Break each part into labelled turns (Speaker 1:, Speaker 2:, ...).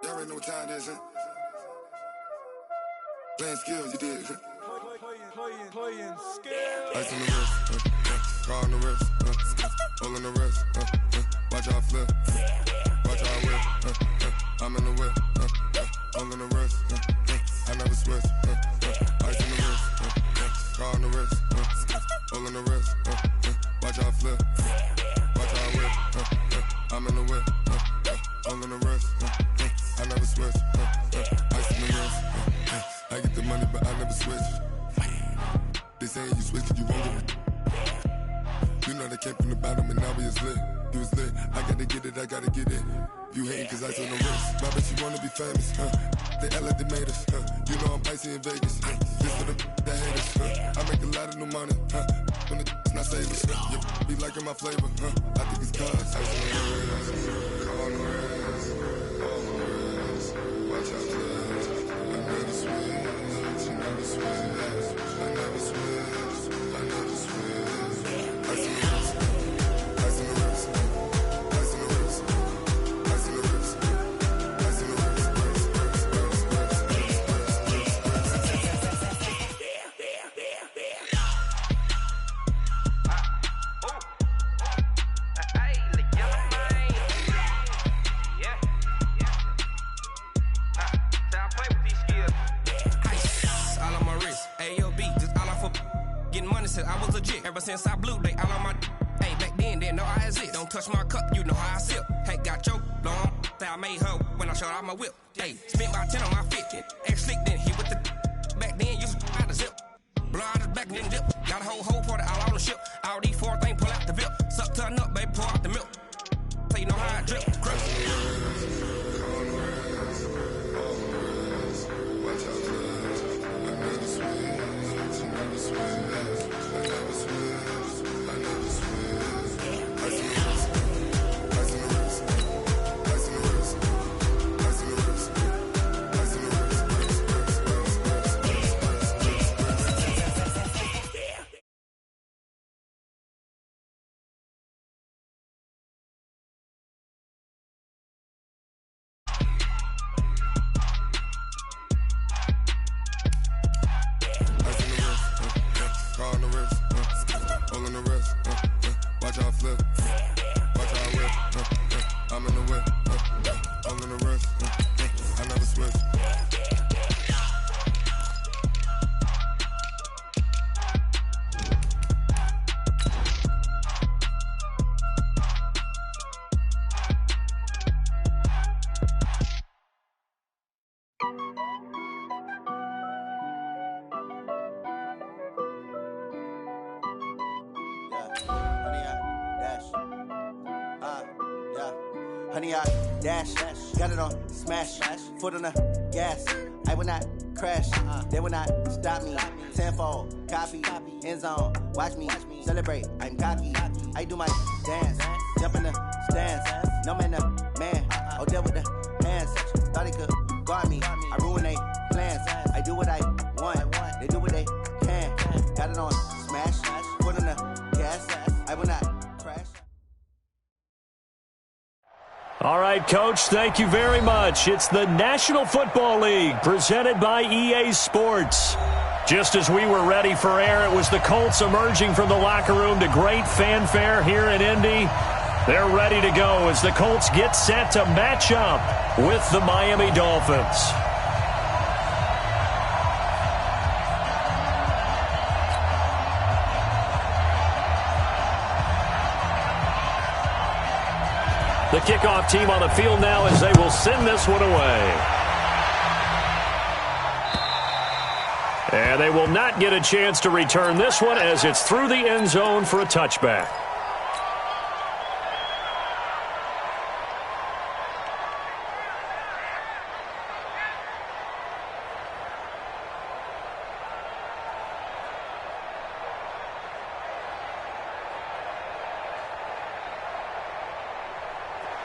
Speaker 1: Y'all already know what time it is, huh? Playing skills, you did.
Speaker 2: Playing skills.
Speaker 1: Ice on the wrist, car on the wrist, hole in the wrist, watch out flip, watch out whip, I'm in the whip, hole in the wrist, I never switch, ice on the wrist, car on the wrist, hole in the wrist, watch out flip, watch out whip, I'm in the whip, hole in the wrist, I never switch, ice on the wrist, I get the money but I never switch. They saying you switch cause you won't get it. You know they came from the bottom and now we is lit. You was lit, I gotta get it, I gotta get it. You hating cause I on the wrist. My bitch, you wanna be famous, They act like they made us, You know I'm icy in Vegas, This for the that hate us, I make a lot of new money, When it's not savers, You be liking my flavor, I think it's cause I on the wrist, car on the wrist, all on the wrist. Watch out, please. I never switch, I never switch. I never switch, I never switch. Ice in the wrist, ice in the wrist, ice in the wrist, ice in the wrist, ice in the wrist,
Speaker 3: I was legit. Ever since I blew, they all on my hey, back then, didn't know I exist. Don't touch my cup, you know how I sip. Hey, got your long, that I made her when I showed out my whip. Hey, spent about 10 on my fit. Ex-slick, then hit with the back then, used to out the zip. Blow out his back, then dip. Got a whole party all on the ship. All these four things, pull out the VIP. Suck, turn up, baby, pour out the milk. So you know how I drip. Crush.
Speaker 1: watch out, please. I never switch, I never switch. I never switch, I never switch. Ice in the wrist, ice in the wrist, ice in the wrist, ice in the wrist, ice in the wrist, car on the wrist, hole in the wrist, watch out flip, watch out whip, I'm in the whip, hole in the wrist, I never switch.
Speaker 4: Honey, I dash, got it on smash, foot on the gas. I will not crash, they will not stop me. Tenfold, copy, end zone, watch me celebrate. I'm cocky, I do my dance, jump in the stands. No man, the man, oh, deal with the hands. Thought he could guard me, I ruin they plans. I do what I want, they do what they can. Got it on smash, foot on the gas. I will not crash.
Speaker 5: All right, Coach, thank you very much. It's the National Football League presented by EA Sports. Just as we were ready for air, it was the Colts emerging from the locker room to great fanfare here in Indy. They're ready to go as the Colts get set to match up with the Miami Dolphins. The kickoff team on the field now as they will send this one away. And they will not get a chance to return this one as it's through the end zone for a touchback.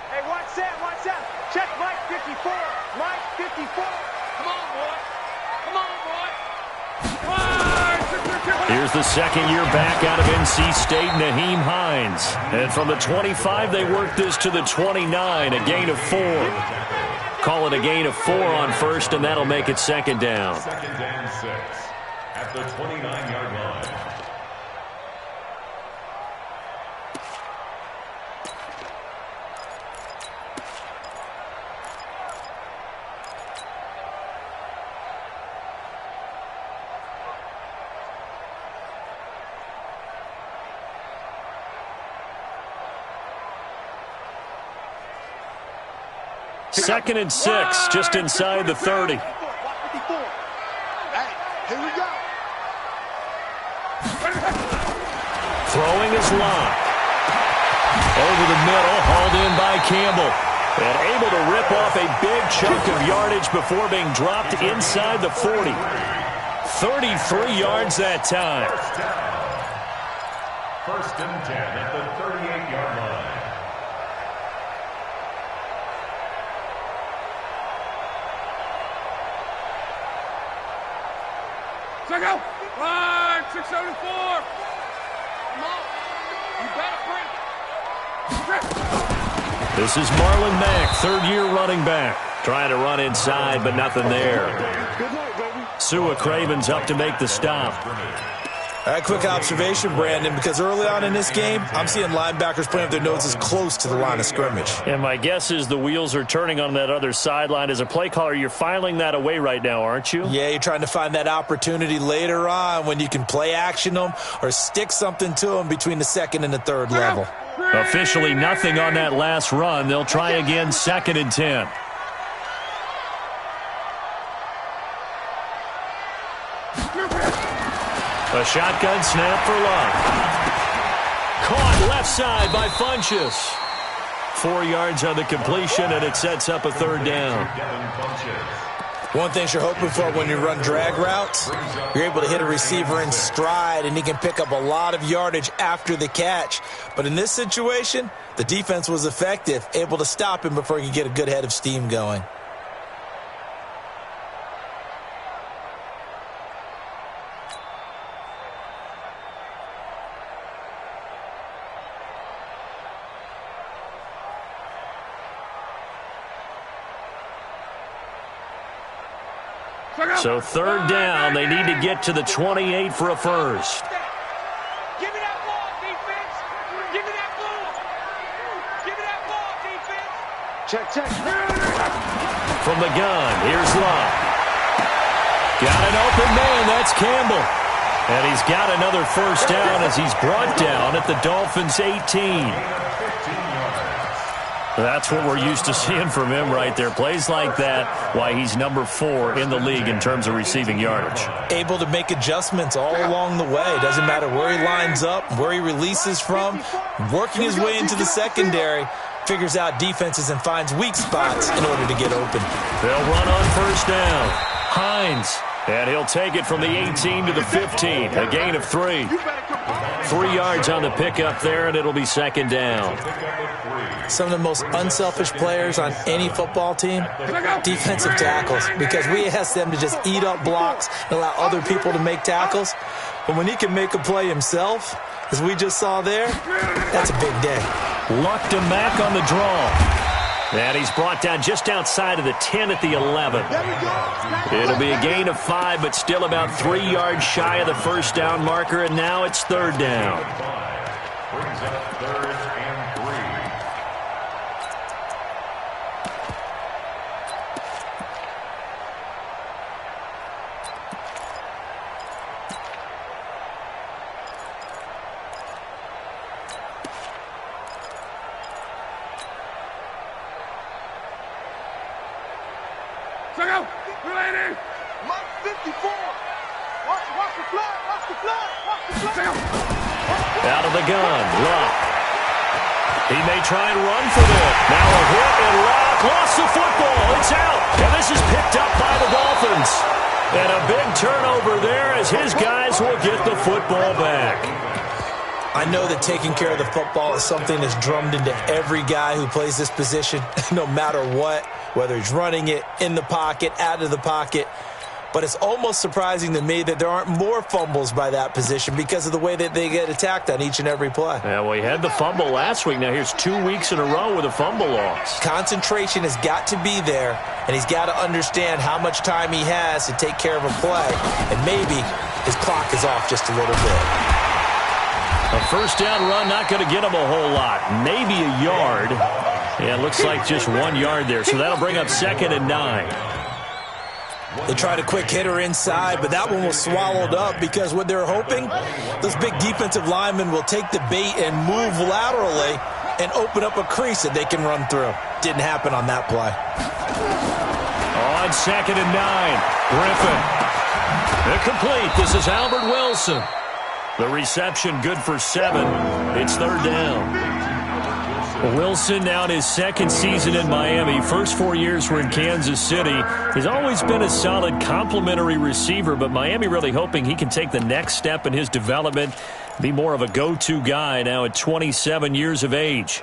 Speaker 2: Hey, watch that. Check Mike 54. Mike 54. Come on, boy.
Speaker 5: Here's the second year back out of NC State, Nyheim Hines. And from the 25, they work this to the 29, a gain of 4. Call it a gain of 4 on first, and that'll make it second down.
Speaker 6: Second and 6 at the 29-yard line.
Speaker 5: Second and 6, just inside the 30.
Speaker 2: Hey, here we go.
Speaker 5: Throwing his line. Over the middle, hauled in by Campbell. And able to rip off a big chunk of yardage before being dropped inside the 40. 33 yards that time.
Speaker 6: First and 10 at the 38-yard line.
Speaker 2: Check out. Line 674. Come on. You better bring.
Speaker 5: This is Marlon Mack, third-year running back. Trying to run inside, but nothing there. Sua Craven's up to make the stop.
Speaker 7: A quick observation, Brandon, because early on in this game, I'm seeing linebackers playing with their noses close to the line of scrimmage.
Speaker 5: And my guess is the wheels are turning on that other sideline. As a play caller, you're filing that away right now, aren't you?
Speaker 7: Yeah, you're trying to find that opportunity later on when you can play action them or stick something to them between the second and the third level.
Speaker 5: Officially nothing on that last run. They'll try again, second and 10. A shotgun snap for Luck. Caught left side by Funchess. 4 yards on the completion, and it sets up a third down.
Speaker 7: One thing you're hoping for when you run drag routes, you're able to hit a receiver in stride, and he can pick up a lot of yardage after the catch. But in this situation, the defense was effective, able to stop him before he could get a good head of steam going.
Speaker 5: So third down, they need to get to the 28 for a first.
Speaker 2: Give me that ball, defense. Give me that ball. Give me that ball, defense. Check.
Speaker 5: From the gun, here's Luck. Got an open man, that's Campbell. And he's got another first down as he's brought down at the Dolphins' 18. That's what we're used to seeing from him right there. Plays like that, why he's number 4 in the league in terms of receiving yardage.
Speaker 7: Able to make adjustments all along the way. Doesn't matter where he lines up, where he releases from. Working his way into the secondary, figures out defenses and finds weak spots in order to get open.
Speaker 5: They'll run on first down. Hines. And he'll take it from the 18 to the 15. A gain of 3. 3 yards on the pickup there, and it'll be second down.
Speaker 7: Some of the most unselfish players on any football team, defensive tackles, because we ask them to just eat up blocks and allow other people to make tackles. But when he can make a play himself, as we just saw there, that's a big day.
Speaker 5: Luck to Mack on the draw. And he's brought down just outside of the 10 at the 11. It'll be a gain of 5, but still about 3 yards shy of the first down marker, and now it's third down.
Speaker 6: Brings up third and 3.
Speaker 2: Check out. Ready. Mike 54. Watch the flag. Watch the flag. Watch the flag. Check out.
Speaker 5: Out of the gun, Luck. He may try and run for this. Now a hit, and Luck lost the football. It's out. And this is picked up by the Dolphins. And a big turnover there as his guys will get the football back.
Speaker 7: I know that taking care of the football is something that's drummed into every guy who plays this position, no matter what, whether he's running it, in the pocket, out of the pocket. but it's almost surprising to me that there aren't more fumbles by that position because of the way that they get attacked on each and every play.
Speaker 5: Yeah, well, he had the fumble last week. Now here's 2 weeks in a row with a fumble loss.
Speaker 7: Concentration has got to be there, and he's got to understand how much time he has to take care of a play, and maybe his clock is off just a little bit.
Speaker 5: A first down run, not going to get him a whole lot. Maybe a yard. Yeah, it looks like just 1 yard there, so that'll bring up 2nd and 9.
Speaker 7: They tried a quick hitter inside, but that one was swallowed up because what they're hoping, those big defensive linemen will take the bait and move laterally and open up a crease that they can run through. Didn't happen on that play.
Speaker 5: On 2nd and 9, Griffin. Incomplete. This is Albert Wilson. The reception good for 7. It's 3rd down. Wilson now in his 2nd season in Miami. First 4 years were in Kansas City. He's always been a solid complementary receiver, but Miami really hoping he can take the next step in his development, be more of a go-to guy now at 27 years of age.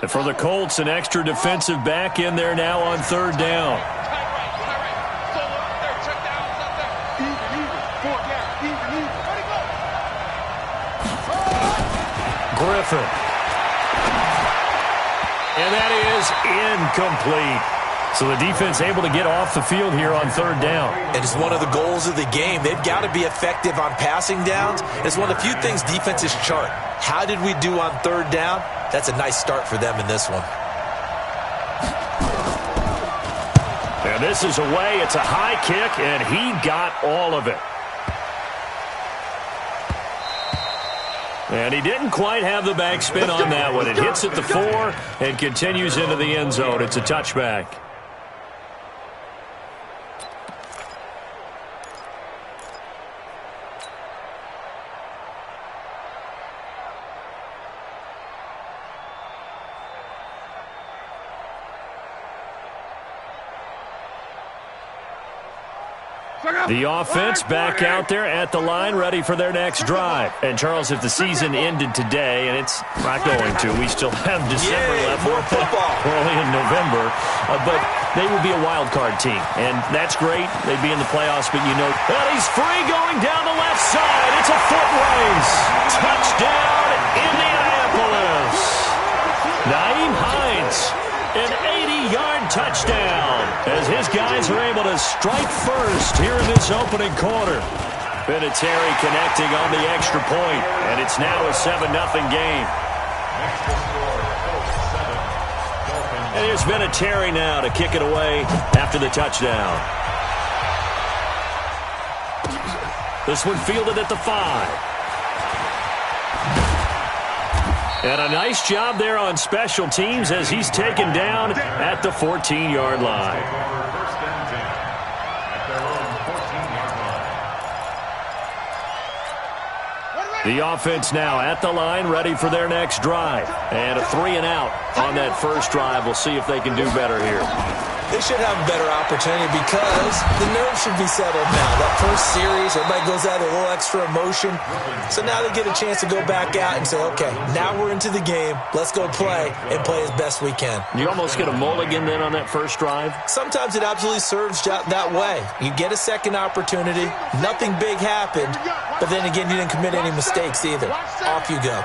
Speaker 5: And for the Colts, an extra defensive back in there now on 3rd down. Griffin. And that is incomplete. So the defense able to get off the field here on 3rd down.
Speaker 7: And it's one of the goals of the game. They've got to be effective on passing downs. It's one of the few things defenses chart. How did we do on 3rd down? That's a nice start for them in this one.
Speaker 5: And this is away. It's a high kick, and he got all of it. And he didn't quite have the backspin on that one. It hits at the 4 and continues into the end zone. It's a touchback. The offense back out there at the line, ready for their next drive. And, Charles, if the season ended today, and it's not going to, we still have December left.
Speaker 7: More football.
Speaker 5: We're only in November. But they would be a wild card team. And that's great. They'd be in the playoffs, but you know. And he's free going down the left side. It's a foot race. Touchdown, Indianapolis. Naeem Hines. An 80-yard touchdown as his guys are able to strike first here in this opening quarter. Vinatieri connecting on the extra point, and it's now a 7-0 game. And here's Vinatieri now to kick it away after the touchdown. This one fielded at the 5. And a nice job there on special teams as he's taken down at the 14-yard line. The offense now at the line, ready for their next drive. And a 3-and-out on that first drive. We'll see if they can do better here.
Speaker 7: They should have a better opportunity because the nerves should be settled now. That first series, everybody goes out with a little extra emotion. So now they get a chance to go back out and say, okay, now we're into the game. Let's go play and play as best we can.
Speaker 5: You almost get a mulligan then on that first drive?
Speaker 7: Sometimes it absolutely serves that way. You get a second opportunity. Nothing big happened. But then again, you didn't commit any mistakes either. Off you go.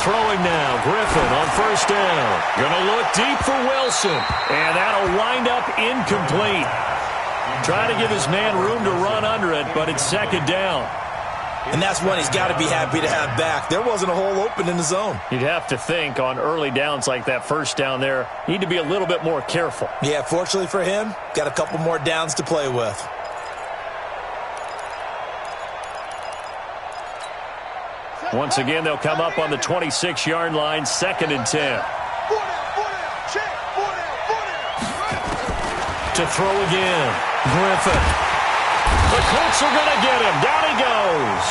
Speaker 5: Throwing now, Griffin on first down. Gonna look deep for Wilson. And that'll wind up incomplete. Trying to give his man room to run under it, but it's 2nd down.
Speaker 7: And that's one he's got to be happy to have back. There wasn't a hole open in the zone.
Speaker 5: You'd have to think on early downs like that first down there, need to be a little bit more careful.
Speaker 7: Yeah, fortunately for him, got a couple more downs to play with.
Speaker 5: Once again, they'll come up on the 26-yard line, 2nd and 10. To throw again, Griffin. The Colts are going to get him. Down he goes.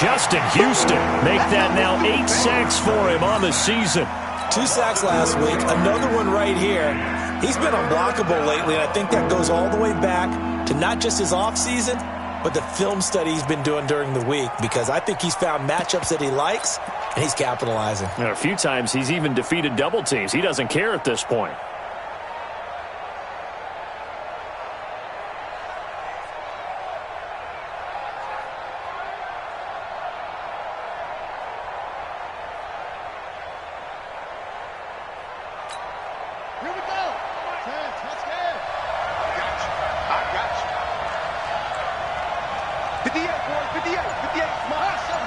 Speaker 5: Justin Houston make that now 8 sacks for him on the season.
Speaker 7: 2 sacks last week, another one right here. He's been unblockable lately, and I think that goes all the way back to not just his offseason, but the film study he's been doing during the week, because I think he's found matchups that he likes, and he's capitalizing.
Speaker 5: And a few times he's even defeated double teams. He doesn't care at this point.
Speaker 2: Here we go. 10, let's go. I got you. 58, boy, 58, 58. Come on, hustle.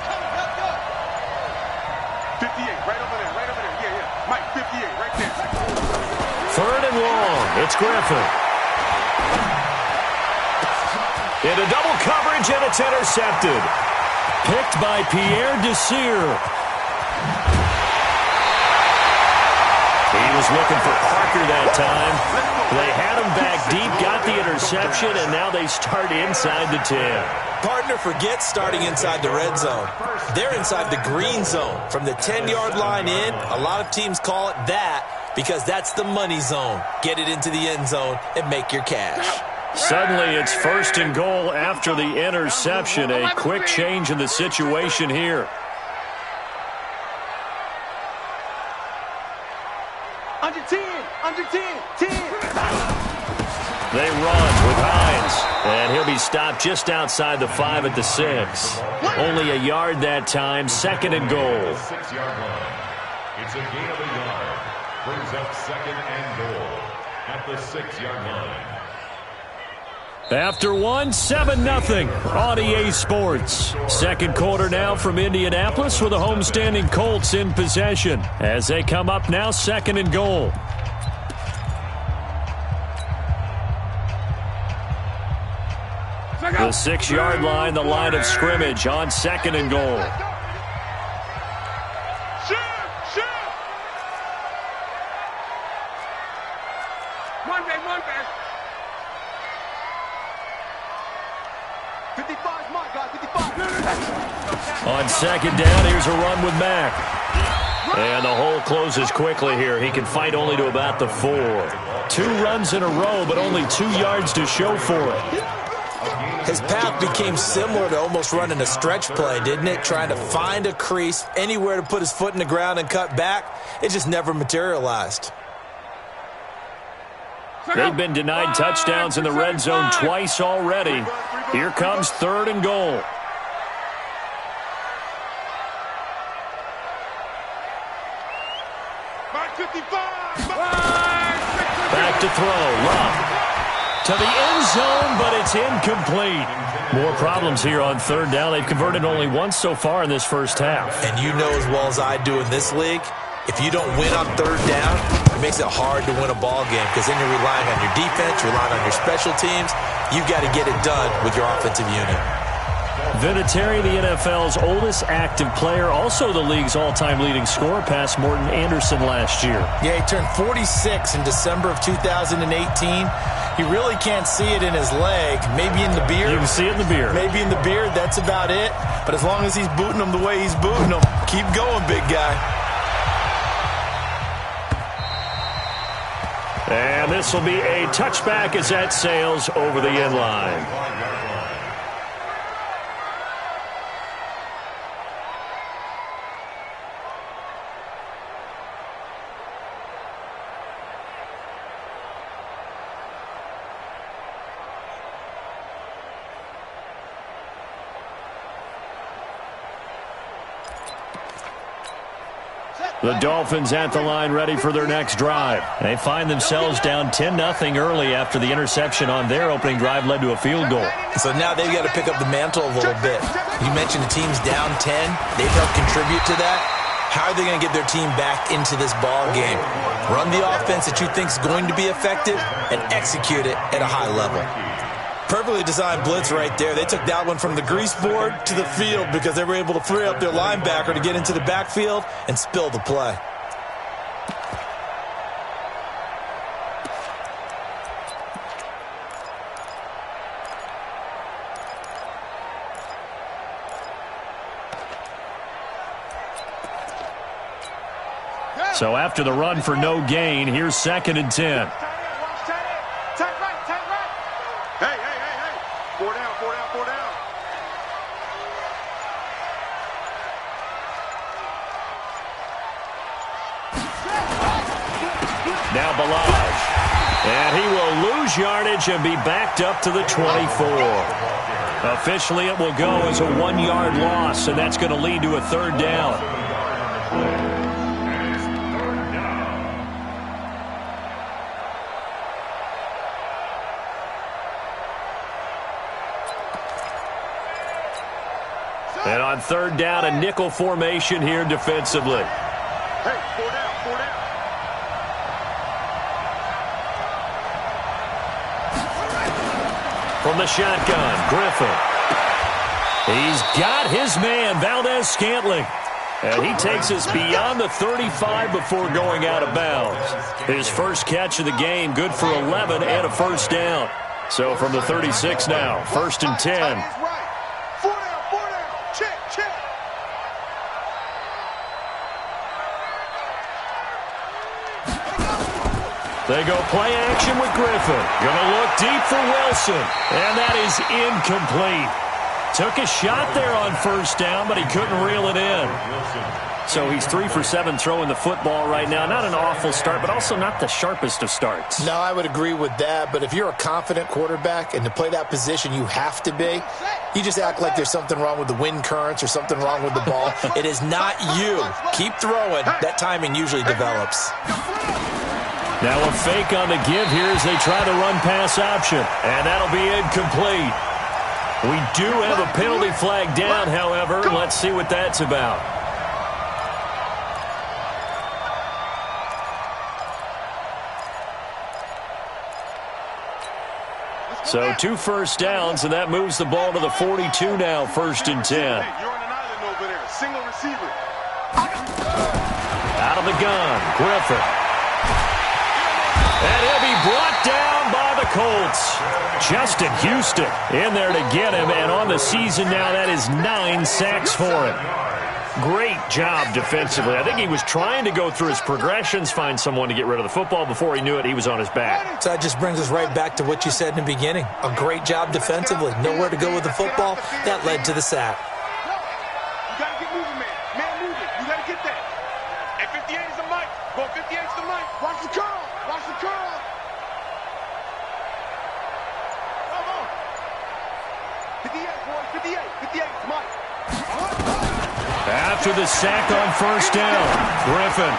Speaker 2: Come on, let's go. 58, right over there, yeah. Mike, 58, right there.
Speaker 5: Third and long. It's Griffin. Into double coverage, and it's intercepted. Picked by Pierre Desir. He was looking for Parker that time. They had him back deep, got the interception, and now they start inside the 10.
Speaker 7: Partner forgets starting inside the red zone. They're inside the green zone. From the 10-yard line in, a lot of teams call it that because that's the money zone. Get it into the end zone and make your cash.
Speaker 5: Suddenly, it's first and goal after the interception. A quick change in the situation here.
Speaker 2: Under 10, 10.
Speaker 5: They run with Hines, and he'll be stopped just outside the 5 at the 6. Only a yard that time, second and goal.
Speaker 6: 6-yard line. It's a gain of a yard. Brings up second and goal at the 6-yard line.
Speaker 5: After one, 7-0 on EA Sports. Second quarter now from Indianapolis with the homestanding Colts in possession as they come up now second and goal. The 6-yard line, the line of scrimmage on second and goal.
Speaker 2: Shoot! Monday. 55's my guy, 55.
Speaker 5: On second down, here's a run with Mack. And the hole closes quickly here. He can fight only to about the 4. 2 runs in a row, but only 2 yards to show for it.
Speaker 7: His path became similar to almost running a stretch play, didn't it? Trying to find a crease, anywhere to put his foot in the ground and cut back. It just never materialized.
Speaker 5: They've been denied touchdowns in the red zone twice already. Here comes third and goal. Back to throw. Love. To the end zone, but it's incomplete. More problems here on third down. They've converted only once so far in this first half.
Speaker 7: And you know as well as I do in this league, if you don't win on third down, it makes it hard to win a ball game because then you're relying on your defense, relying on your special teams. You've got to get it done with your offensive unit.
Speaker 5: Vinatieri, the NFL's oldest active player, also the league's all-time leading scorer, past Morton Anderson last year.
Speaker 7: Yeah, he turned 46 in December of 2018. He really can't see it in his leg, maybe in the beard.
Speaker 5: You can see it in the beard.
Speaker 7: Maybe in the beard, that's about it. But as long as he's booting them the way he's booting them, keep going, big guy.
Speaker 5: And this will be a touchback as that sails over the end line. The Dolphins at the line ready for their next drive. They find themselves down 10-0 early after the interception on their opening drive led to a field goal.
Speaker 7: So now they've got to pick up the mantle a little bit. You mentioned the team's down 10. They've helped contribute to that. How are they going to get their team back into this ball game? Run the offense that you think is going to be effective and execute it at a high level. Perfectly designed blitz right there. They took that one from the grease board to the field because they were able to free up their linebacker to get into the backfield and spill the play.
Speaker 5: So after the run for no gain, here's second and 10. Now Balaj. And he will lose yardage and be backed up to the 24. Officially, it will go as a 1-yard loss, and that's going to lead to a third down. And on third down, a nickel formation here defensively.
Speaker 2: Hey, 4 down, 4 down.
Speaker 5: From the shotgun, Griffin. He's got his man, Valdez-Scantling. And he takes us beyond the 35 before going out of bounds. His first catch of the game, good for 11 and a first down. So from the 36 now, 1st and 10. They go play action with Griffin. Gonna look deep for Wilson. And that is incomplete. Took a shot there on first down, but he couldn't reel it in. So he's 3 for 7 throwing the football right now. Not an awful start, but also not the sharpest of starts.
Speaker 7: No, I would agree with that. But if you're a confident quarterback and to play that position you have to be, you just act like there's something wrong with the wind currents or something wrong with the ball. It is not you. Keep throwing. That timing usually develops.
Speaker 5: Now a fake on the give here as they try to run pass option. And that'll be incomplete. We do have a penalty flag down, however. Let's see what that's about. So 2 first downs, and that moves the ball to the 42 now, 1st and 10.
Speaker 2: Hey, you're on an island over there. Single receiver.
Speaker 5: Out of the gun, Griffin. And he'll be brought down by the Colts. Justin Houston in there to get him, and on the season now, that is 9 sacks for him. Great job defensively. I think he was trying to go through his progressions, find someone to get rid of the football. Before he knew it, he was on his back.
Speaker 7: So that just brings us right back to what you said in the beginning. A great job defensively. Nowhere to go with the football. That led to the sack.
Speaker 2: You got to get moving, man. Man moving. You got to get that. And 58 is the mic. Go 58 is the mic. Watch the curl. Watch the curl. Come on. 58, boys. 58. 58 is the mic.
Speaker 5: After the sack on first down, Griffin.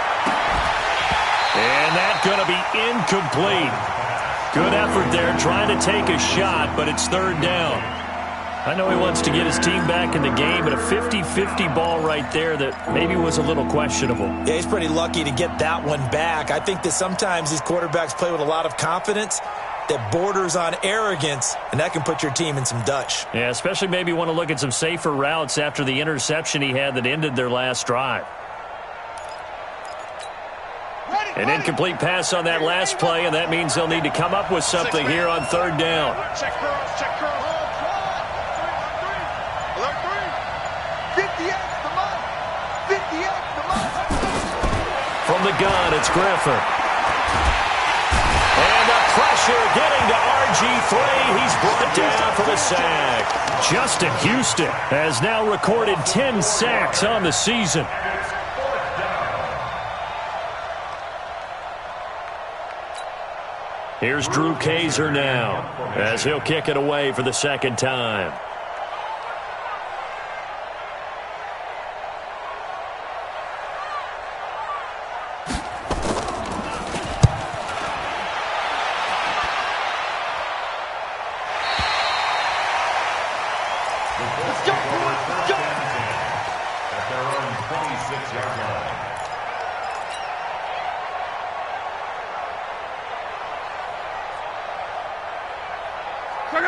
Speaker 5: And that's going to be incomplete. Good effort there trying to take a shot, but it's third down. I know he wants to get his team back in the game, but a 50-50 ball right there that maybe was a little questionable.
Speaker 7: Yeah, he's pretty lucky to get that one back. I think that sometimes these quarterbacks play with a lot of confidence that borders on arrogance, and that can put your team in some Dutch.
Speaker 5: Yeah, especially maybe want to look at some safer routes after the interception he had that ended their last drive. An incomplete pass on that last play, and that means they'll need to come up with something here on third down.
Speaker 2: Check curls, check curls. 58 the mic. 58 the mic.
Speaker 5: From the gun, it's Griffin. And the pressure getting to RG3. He's brought down for the sack. Justin Houston has now recorded 10 sacks on the season. Here's Drew Kaiser now as he'll kick it away for the second time.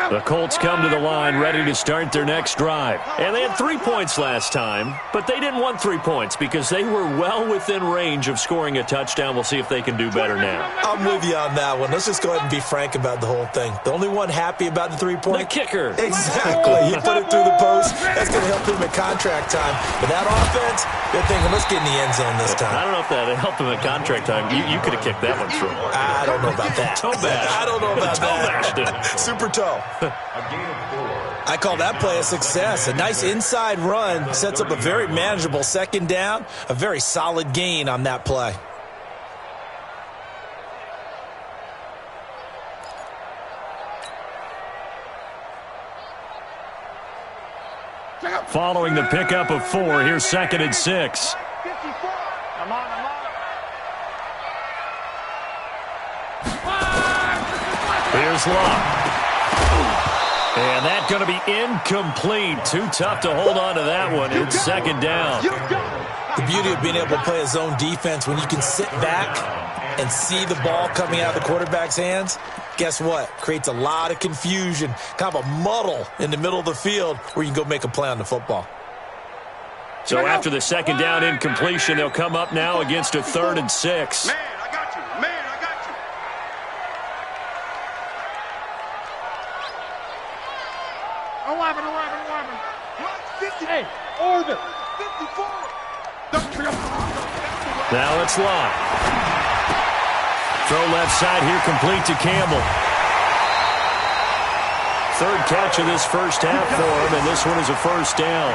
Speaker 5: The Colts come to the line ready to start their next drive. And they had 3 points last time, but they didn't want 3 points because they were well within range of scoring a touchdown. We'll see if they can do better now.
Speaker 7: I'm with you on that one. Let's just go ahead and be frank about the whole thing. The only one happy about the 3-point?
Speaker 5: The kicker.
Speaker 7: Exactly. He put it through the post. That's going to help him at contract time. But that offense, they're thinking, let's get in the end zone this time.
Speaker 5: I don't know if that helped him at contract time. You could have kicked that one through.
Speaker 7: I don't know about that.
Speaker 5: Toe bash.
Speaker 7: I don't know about
Speaker 5: that.
Speaker 7: Super toe. I call that play a success. A nice inside run sets up a very manageable second down. A very solid gain on that play.
Speaker 5: following the pickup of 4. Here's 2nd and 6.
Speaker 2: I'm on.
Speaker 5: Here's Locke. And that's going to be incomplete. Too tough to hold on to that one. It's 2nd down.
Speaker 7: The beauty of being able to play a zone defense when you can sit back and see the ball coming out of the quarterback's hands, guess what? Creates a lot of confusion, kind of a muddle in the middle of the field where you can go make a play on the football.
Speaker 5: So after the 2nd down incompletion, they'll come up now against a 3rd and 6.
Speaker 2: Man, I got you. Hey, orbit. 54.
Speaker 5: Now it's Locke. Throw left side here, complete to Campbell. 3rd catch of this first half for him, and this one is a 1st down.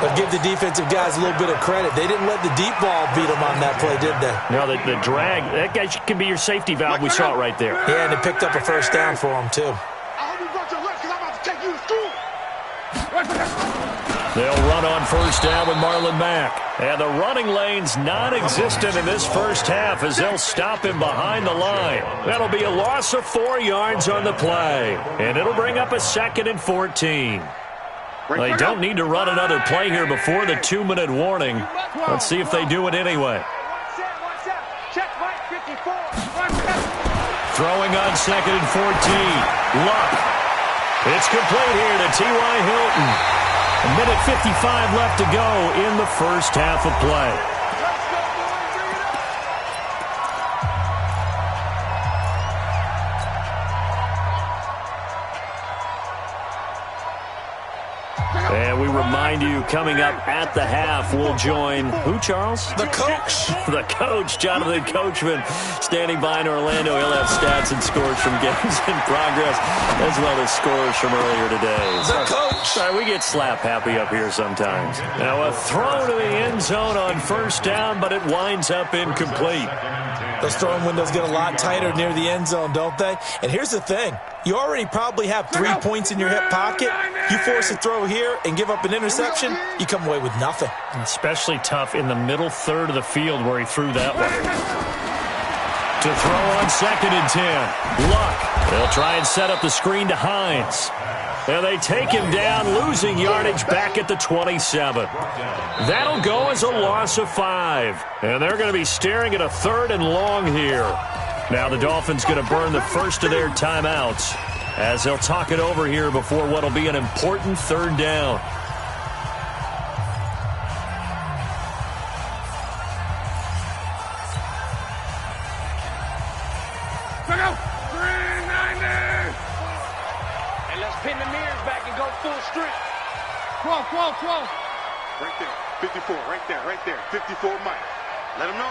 Speaker 7: But give the defensive guys a little bit of credit. They didn't let the deep ball beat them on that play, did they?
Speaker 5: No, the drag, that guy can be your safety valve. We saw it right there.
Speaker 7: Yeah, and they picked up a 1st down for him, too.
Speaker 2: I hope you brought your lunch because I'm about to take you to school.
Speaker 5: They'll run on 1st down with Marlon Mack. And the running lane's non-existent in this first half as they'll stop him behind the line. That'll be a loss of 4 yards on the play. And it'll bring up a 2nd and 14. They don't need to run another play here before the 2-minute warning. Let's see if they do it anyway. Throwing on 2nd and 14. Luck. It's complete here to T.Y. Hilton. A minute 55 left to go in the first half of play. And we remind you, coming up at the half, we'll join who, Charles?
Speaker 7: The coach.
Speaker 5: The coach, Jonathan Coachman, standing by in Orlando. He'll have stats and scores from games in progress, as well as scores from earlier today.
Speaker 7: The coach.
Speaker 5: Sorry, we get slap happy up here sometimes. Now a throw to the end zone on 1st down, but it winds up incomplete.
Speaker 7: Those throwing windows get a lot tighter near the end zone, don't they? And here's the thing. You already probably have 3 points in your hip pocket. You force a throw here and give up an interception, you come away with nothing.
Speaker 5: Especially tough in the middle third of the field where he threw that one. To throw on 2nd and 10. Luck. They'll try and set up the screen to Hines. And they take him down, losing yardage back at the 27. That'll go as a loss of 5. And they're going to be staring at a 3rd and long here. Now the Dolphins going to burn the first of their timeouts as they'll talk it over here before what will be an important 3rd down.
Speaker 2: Look out! 390! And let's pin the mirrors back and go full strength. 12. Right there. 54. Right there. 54 Mike. Let him know.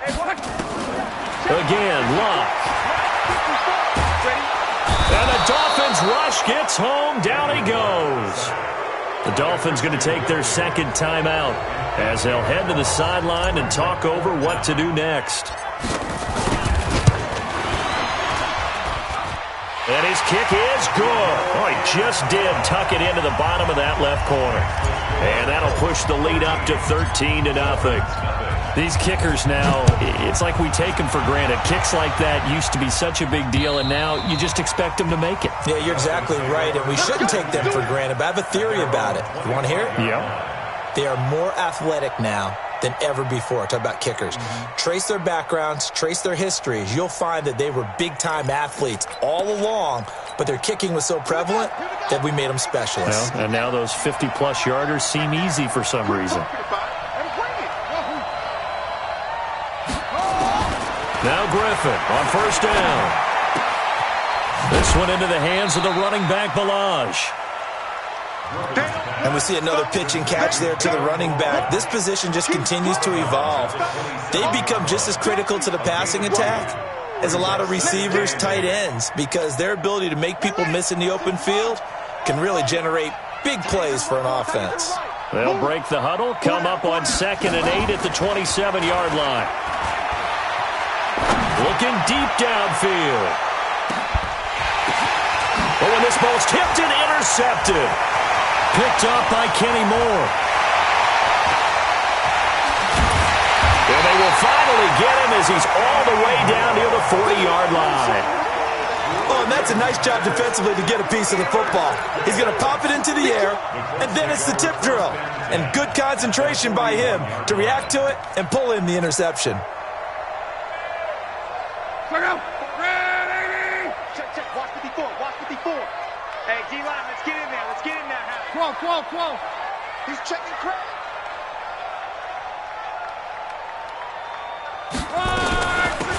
Speaker 2: Hey, what?
Speaker 5: Again, Luck. And the Dolphins rush gets home. Down he goes. The Dolphins going to take their 2nd timeout as they'll head to the sideline and talk over what to do next. And his kick is good. Oh, he just did tuck it into the bottom of that left corner. And that'll push the lead up to 13-0. These kickers now, it's like we take them for granted. Kicks like that used to be such a big deal, and now you just expect them to make it.
Speaker 7: Yeah, you're exactly right, and we shouldn't take them for granted, but I have a theory about it. You want to hear it?
Speaker 5: Yeah.
Speaker 7: They are more athletic now than ever before. Talk about kickers. Trace their backgrounds, trace their histories. You'll find that they were big-time athletes all along, but their kicking was so prevalent that we made them specialists.
Speaker 5: Well, and now those 50-plus yarders seem easy for some reason. Now Griffin on 1st down. This one into the hands of the running back, Balaj.
Speaker 7: And we see another pitch and catch there to the running back. This position just continues to evolve. They become just as critical to the passing attack as a lot of receivers, tight ends, because their ability to make people miss in the open field can really generate big plays for an offense.
Speaker 5: They'll break the huddle, come up on 2nd and 8 at the 27-yard line. Looking deep downfield. and this ball's tipped and intercepted. Picked up by Kenny Moore. And they will finally get him as he's all the way down near the 40-yard line.
Speaker 7: Oh, and that's a nice job defensively to get a piece of the football. He's going to pop it into the air, and then it's the tip drill. And good concentration by him to react to it and pull in the interception.
Speaker 2: Check. Watch 54. Watch 54. Hey, D-line, let's get in there. Let's get in there. Quo. He's checking Craig.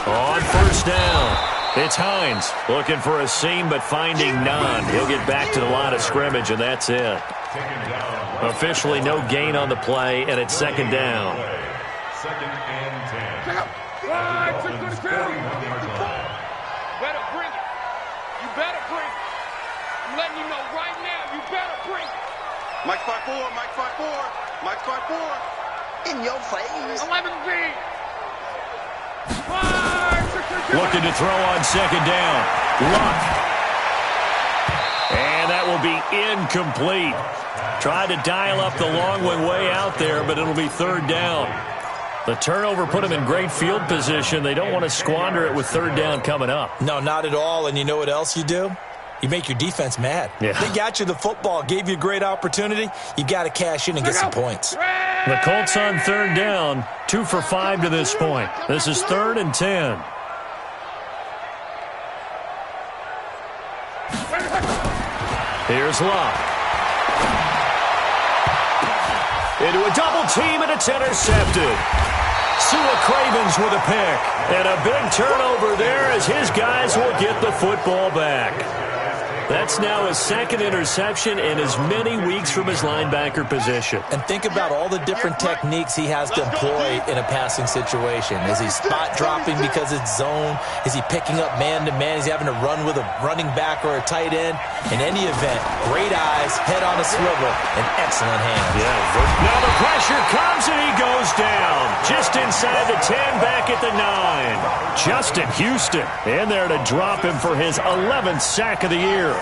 Speaker 5: On first down, it's Hines looking for a seam but finding none. He'll get back to the line of scrimmage, and that's it. Officially no gain on the play, and it's second down.
Speaker 6: Second and 10.
Speaker 2: Better bring it. You better bring it. I'm letting you know right now, you better bring it. Mike 5-4, Mike 5-4, Mike 5-4. In your face. 11B.
Speaker 5: Looking to throw on second down. Luck. And that will be incomplete. Tried to dial up the long one way out there, but it'll be third down. The turnover put them in great field position. They don't want to squander it with third down coming up.
Speaker 7: No, not at all. And you know what else you do? You make your defense mad.
Speaker 5: Yeah.
Speaker 7: They got you the football, gave you a great opportunity. You got to cash in and get some points.
Speaker 5: The Colts on third down, 2 for 5 to this point. This is 3rd and 10. Here's Luck. Into a double team, and it's intercepted. Sua Cravens with a pick. And a big turnover there as his guys will get the football back. That's now his second interception in as many weeks from his linebacker position.
Speaker 7: And think about all the different techniques he has to employ in a passing situation. Is he spot dropping because it's zone? Is he picking up man-to-man? Is he having to run with a running back or a tight end? In any event, great eyes, head on a swivel, and excellent hands.
Speaker 5: Yeah. Now the pressure comes and he goes down. Just inside the 10, back at the 9. Justin Houston in there to drop him for his 11th sack of the year.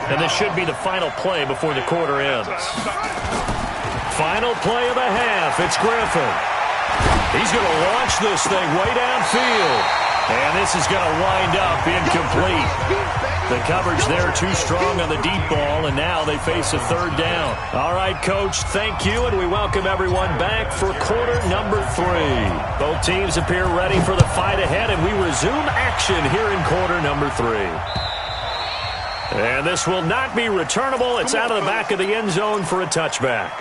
Speaker 5: And this should be the final play before the quarter ends. Final play of the half. It's Griffin. He's going to launch this thing way downfield. And this is going to wind up incomplete. The coverage there too strong on the deep ball, and now they face a third down. All right, Coach, thank you, and we welcome everyone back for quarter number 3. Both teams appear ready for the fight ahead, and we resume action here in quarter number 3. And this will not be returnable. It's out of the back of the end zone for a touchback.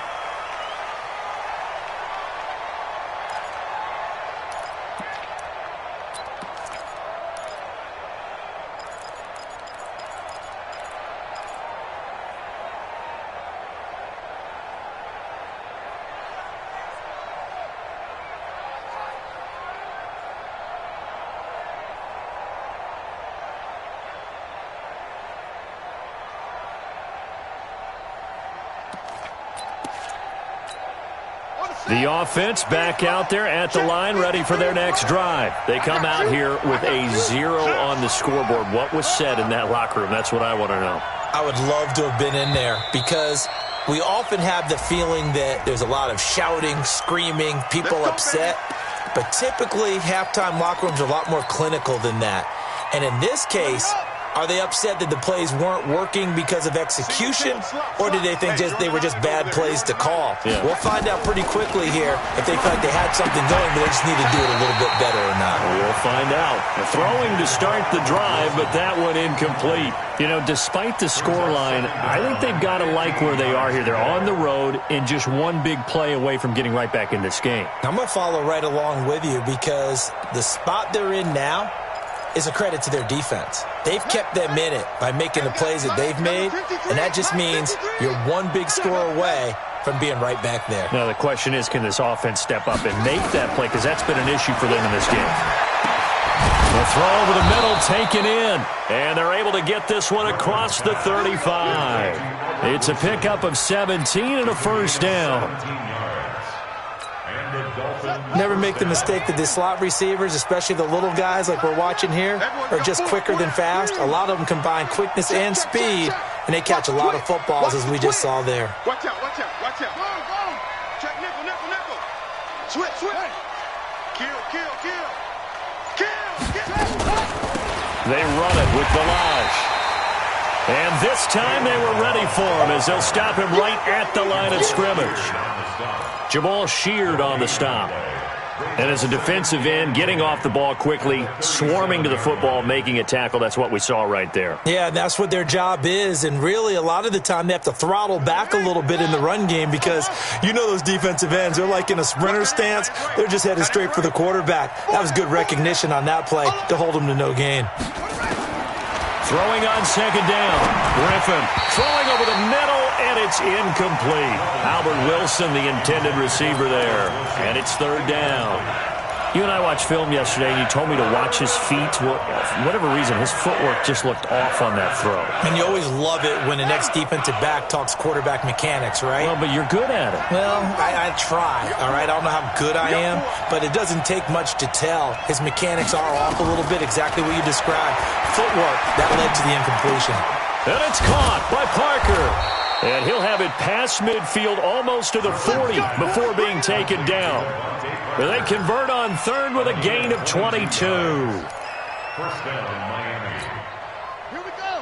Speaker 5: The offense back out there at the line, ready for their next drive. They come out here with a 0 on the scoreboard. What was said in that locker room? That's what I want to know.
Speaker 7: I would love to have been in there because we often have the feeling that there's a lot of shouting, screaming, people upset. But typically, halftime locker rooms are a lot more clinical than that. And in this case, are they upset that the plays weren't working because of execution, or did they think they were just bad plays to call?
Speaker 5: Yeah.
Speaker 7: We'll find out pretty quickly here if they feel like they had something going, but they just need to do it a little bit better or not.
Speaker 5: We'll find out. Throwing to start the drive, but that one incomplete. You know, despite the scoreline, I think they've got to like where they are here. They're on the road and just one big play away from getting right back in this game.
Speaker 7: I'm going to follow right along with you because the spot they're in now is a credit to their defense. They've kept them in it by making the plays that they've made, and that just means you're one big score away from being right back there.
Speaker 5: Now, the question is, can this offense step up and make that play? Because that's been an issue for them in this game. The throw over the middle taken in, and they're able to get this one across the 35. It's a pickup of 17 and a first down.
Speaker 7: Never make the mistake that the slot receivers, especially the little guys like we're watching here, are just quicker than fast. A lot of them combine quickness and speed, and they catch a lot of footballs, as we just saw there.
Speaker 2: Watch out, watch out, watch out. Check nickel, nickel, nickel. Switch, switch. Kill, kill, kill.
Speaker 5: They run it with Balaj. And this time they were ready for him as they'll stop him right at the line of scrimmage. Jamal Sheard on the stop. And as a defensive end, getting off the ball quickly, swarming to the football, making a tackle, that's what we saw right there.
Speaker 7: Yeah, that's what their job is. And really, a lot of the time, they have to throttle back a little bit in the run game because you know those defensive ends, they're like in a sprinter stance. They're just headed straight for the quarterback. That was good recognition on that play to hold them to no gain.
Speaker 5: Throwing on second down. Griffin throwing over the middle, and it's incomplete. Albert Wilson, the intended receiver there. And it's third down. You and I watched film yesterday, and you told me to watch his feet. Well, for whatever reason, his footwork just looked off on that throw.
Speaker 7: And you always love it when the next defensive back talks quarterback mechanics, right?
Speaker 5: Well, but you're good at it.
Speaker 7: Well, I try, all right? I don't know how good I am, but it doesn't take much to tell. His mechanics are off a little bit, exactly what you described. Footwork, that led to the incompletion.
Speaker 5: And it's caught by Parker. And he'll have it past midfield almost to the 40 before being taken down. They convert on third with a gain of 22.
Speaker 6: First down, Miami.
Speaker 2: Here we go.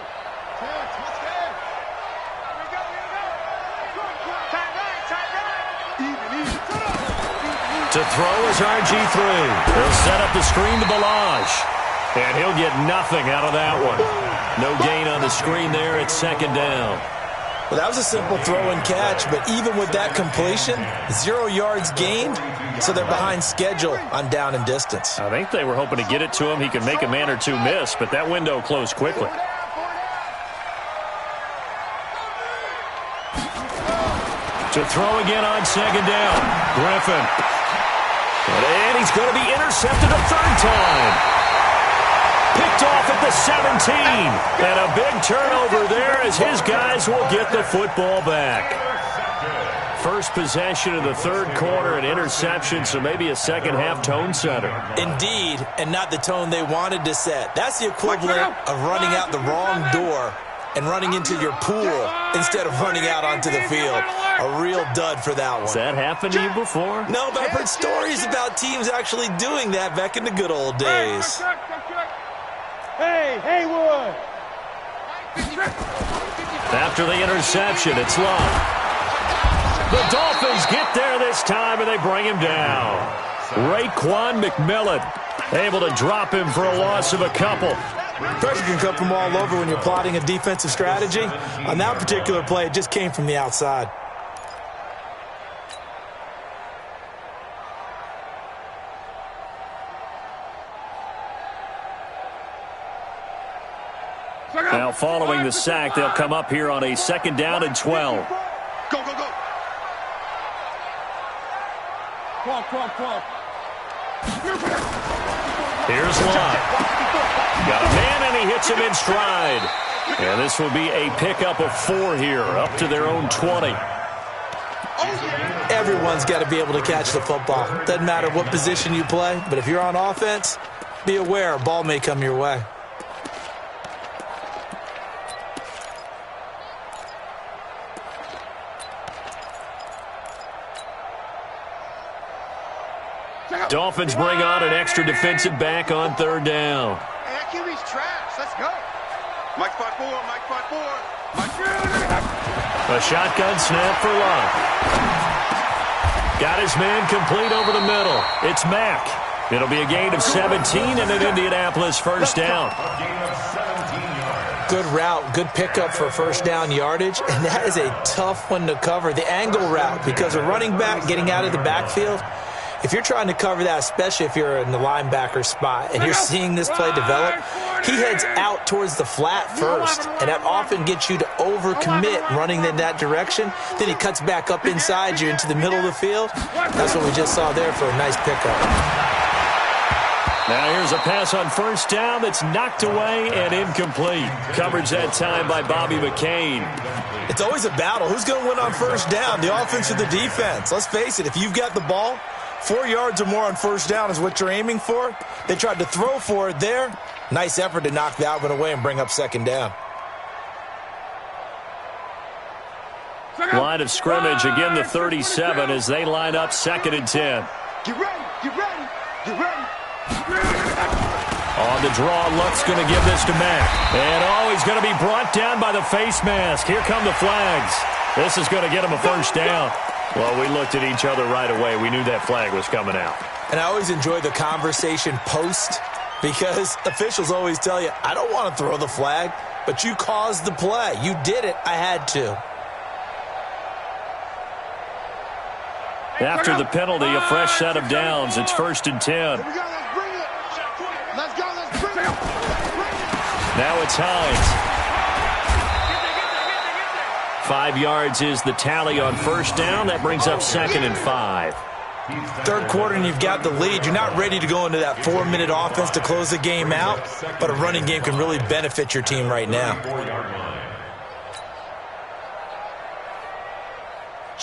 Speaker 2: Let's go. Here we go. Tight right, tight right. Even.
Speaker 5: To throw is RG3. They'll set up the screen to Balaj. And he'll get nothing out of that one. No gain on the screen there. It's second down.
Speaker 7: Well, that was a simple throw and catch, but even with that completion, 0 yards gained, so they're behind schedule on down and distance.
Speaker 5: I think they were hoping to get it to him. He could make a man or two miss, but that window closed quickly. To throw again on second down. Griffin. And he's going to be intercepted a third time. Picked off at the 17. And a big turnover there as his guys will get the football back. First possession of the third quarter, an interception, so maybe a second-half tone setter.
Speaker 7: Indeed, and not the tone they wanted to set. That's the equivalent of running out the wrong door and running into your pool instead of running out onto the field. A real dud for that one.
Speaker 5: Has that happened to you before?
Speaker 7: No, but I've heard stories about teams actually doing that back in the good old days.
Speaker 2: Hey, Haywood.
Speaker 5: After the interception, it's Love. The Dolphins get there this time, and they bring him down. Raekwon McMillan able to drop him for a loss of a couple.
Speaker 7: Pressure can come from all over when you're plotting a defensive strategy. On that particular play, it just came from the outside.
Speaker 5: Now, following the sack, they'll come up here on a second down and 12.
Speaker 2: Go, go, go.
Speaker 5: Here's Love. Got a man, and he hits him in stride. And this will be a pickup of 4 here, up to their own 20.
Speaker 7: Everyone's got to be able to catch the football. Doesn't matter what position you play, but if you're on offense, be aware a ball may come your way.
Speaker 5: Dolphins bring on an extra defensive back on third down.
Speaker 2: Hey, that QB's trash. Let's go. Mike 5-4, Mike 5-4.
Speaker 5: A shotgun snap for Love. Got his man complete over the middle. It's Mack. It'll be a gain of 17 and an Indianapolis first down.
Speaker 7: Good route, good pickup for first down yardage, and that is a tough one to cover. The angle route, because a running back getting out of the backfield, if you're trying to cover that, especially if you're in the linebacker spot and you're seeing this play develop, he heads out towards the flat first, and that often gets you to overcommit running in that direction. Then he cuts back up inside you into the middle of the field. That's what we just saw there for a nice pickup.
Speaker 5: Now here's a pass on first down that's knocked away and incomplete. Coverage that time by Bobby McCain.
Speaker 7: It's always a battle. Who's going to win on first down, the offense or the defense? Let's face it, if you've got the ball, 4 yards or more on first down is what you're aiming for. They tried to throw for it there. Nice effort to knock that one away and bring up second down.
Speaker 5: Line of scrimmage, again the 37 as they line up 2nd and 10.
Speaker 2: Get ready, get ready, get ready.
Speaker 5: On the draw, Luck's going to give this to Mack. And he's going to be brought down by the face mask. Here come the flags. This is going to get him a first down. Well, we looked at each other right away. We knew that flag was coming out.
Speaker 7: And I always enjoy the conversation post because officials always tell you, I don't want to throw the flag, but you caused the play. You did it. I had to.
Speaker 5: After the penalty, a fresh set of downs. It's 1st and 10.
Speaker 2: Here we go, let's bring it. Let's go, let's bring it.
Speaker 5: Now it's Hines. 5 yards is the tally on first down. That brings up 2nd and 5.
Speaker 7: Third quarter and you've got the lead. You're not ready to go into that 4-minute offense to close the game out, but a running game can really benefit your team right now.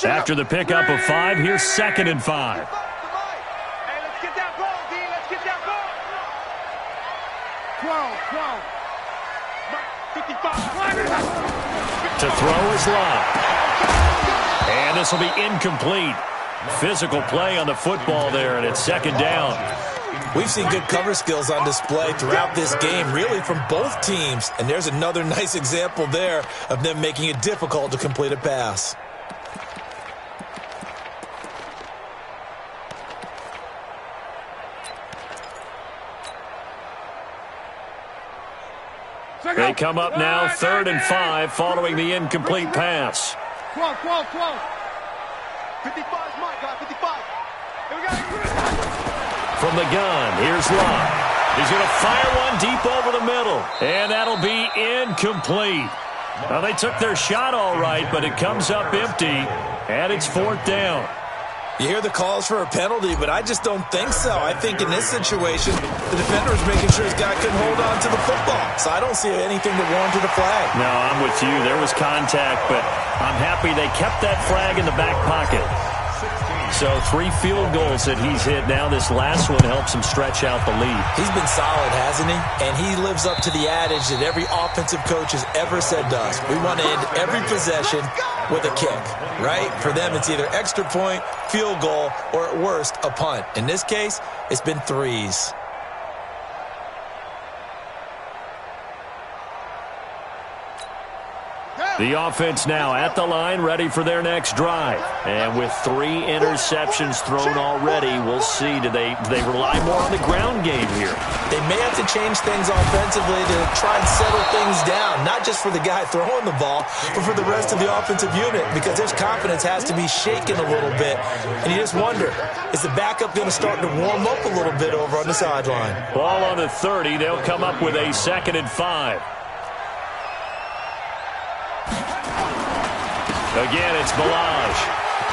Speaker 5: After the pickup of 5, here's 2nd and 5.
Speaker 2: Hey, let's get that ball, D. Let's get that ball. 12. 55.
Speaker 5: To throw is Love. And this will be incomplete. Physical play on the football there, and it's 2nd down.
Speaker 7: We've seen good cover skills on display throughout this game, really from both teams. And there's another nice example there of them making it difficult to complete a pass.
Speaker 5: They come up now 3rd and 5 following the incomplete pass.
Speaker 2: 12. 55 is my guy, 55. Here we go.
Speaker 5: From the gun, here's Love. He's going to fire one deep over the middle, and that'll be incomplete. Now, they took their shot all right, but it comes up empty, and it's 4th down.
Speaker 7: You hear the calls for a penalty, but I just don't think so. I think in this situation, the defender is making sure his guy couldn't hold on to the football. So I don't see anything that warranted a flag.
Speaker 5: No, I'm with you. There was contact, but I'm happy they kept that flag in the back pocket. So 3 field goals that he's hit now. This last one helps him stretch out the lead.
Speaker 7: He's been solid, hasn't he? And he lives up to the adage that every offensive coach has ever said to us. We want to end every possession with a kick, right? For them, it's either extra point, field goal, or at worst, a punt. In this case, it's been 3s.
Speaker 5: The offense now at the line, ready for their next drive. And with 3 interceptions thrown already, we'll see. Do they rely more on the ground game here?
Speaker 7: They may have to change things offensively to try and settle things down, not just for the guy throwing the ball, but for the rest of the offensive unit, because their confidence has to be shaken a little bit. And you just wonder, is the backup going to start to warm up a little bit over on the sideline?
Speaker 5: Ball on the 30. They'll come up with a 2nd and 5. Again, it's Balaj.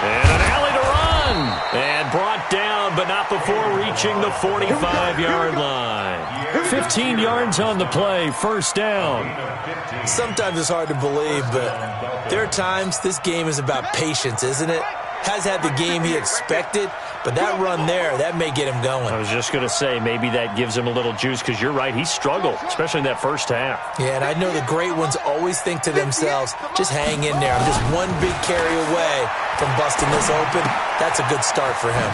Speaker 5: And an alley to run. And brought down, but not before reaching the 45-yard line. 15 yards on the play, 1st down.
Speaker 7: Sometimes it's hard to believe, but there are times this game is about patience, isn't it? Has had the game he expected, but that run there, that may get him going.
Speaker 5: I was just going to say, maybe that gives him a little juice, because you're right, he struggled, especially in that first half.
Speaker 7: Yeah, and I know the great ones always think to themselves, just hang in there. I'm just one big carry away from busting this open. That's a good start for him.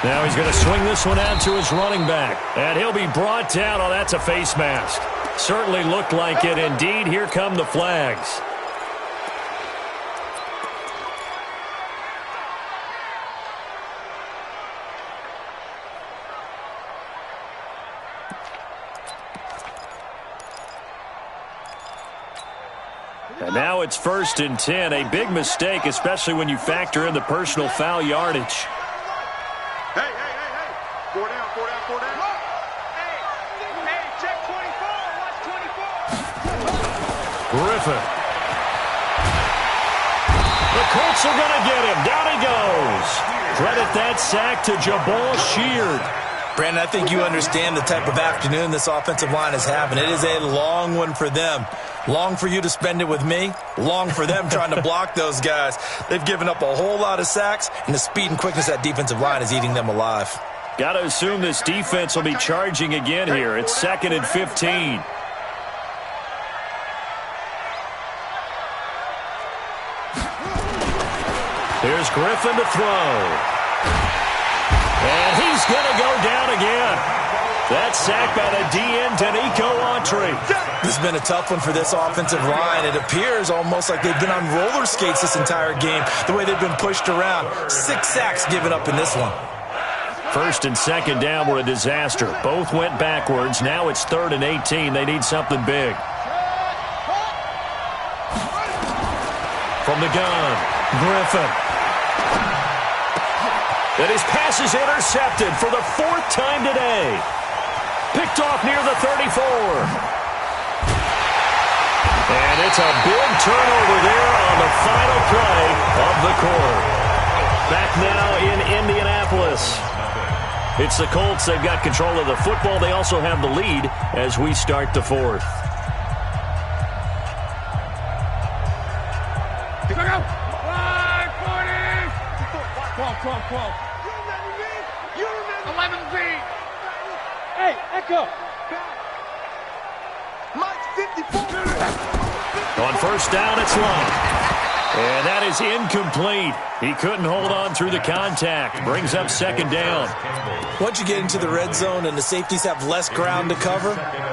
Speaker 5: Now he's going to swing this one out to his running back, and he'll be brought down. Oh, that's a face mask. Certainly looked like it. Indeed, here come the flags. And now it's 1st and 10. A big mistake, especially when you factor in the personal foul yardage.
Speaker 2: Hey. 4 down. Hey, check 24. Watch 24.
Speaker 5: Griffin. The Colts are going to get him. Down he goes. Credit that sack to Jabal Sheard.
Speaker 7: Brandon, I think you understand the type of afternoon this offensive line is having. It is a long one for them. Long for you to spend it with me. Long for them trying to block those guys. They've given up a whole lot of sacks, and the speed and quickness of that defensive line is eating them alive.
Speaker 5: Got to assume this defense will be charging again here. It's 2nd and 15. Here's Griffin to throw. And he's going to go down again. That's sacked by the DN, Danico Autry.
Speaker 7: This has been a tough one for this offensive line. It appears almost like they've been on roller skates this entire game, the way they've been pushed around. 6 sacks given up in this one.
Speaker 5: 1st and 2nd down were a disaster. Both went backwards. Now it's 3rd and 18. They need something big. From the gun, Griffin. And his pass is intercepted for the 4th time today. Picked off near the 34. And it's a big turnover there on the final play of the quarter. Back now in Indianapolis. It's the Colts. They've got control of the football. They also have the lead as we start the 4th.
Speaker 2: Pick up. 540. 12. 11 feet. Hey, Echo. Mike 54.
Speaker 5: On 1st down, it's long. And that is incomplete. He couldn't hold on through the contact. Brings up 2nd down.
Speaker 7: Once you get into the red zone and the safeties have less ground to cover,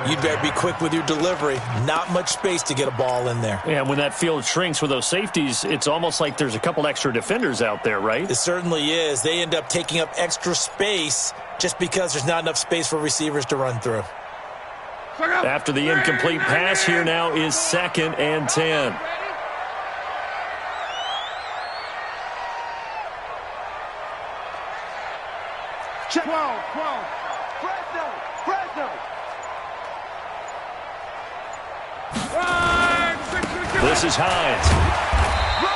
Speaker 7: you'd better be quick with your delivery. Not much space to get a ball in there.
Speaker 5: Yeah, when that field shrinks with those safeties, it's almost like there's a couple extra defenders out there, right?
Speaker 7: It certainly is. They end up taking up extra space just because there's not enough space for receivers to run through.
Speaker 5: After the incomplete pass, here now is 2nd and 10.
Speaker 2: Check. 12. Fresno.
Speaker 5: This is Hines.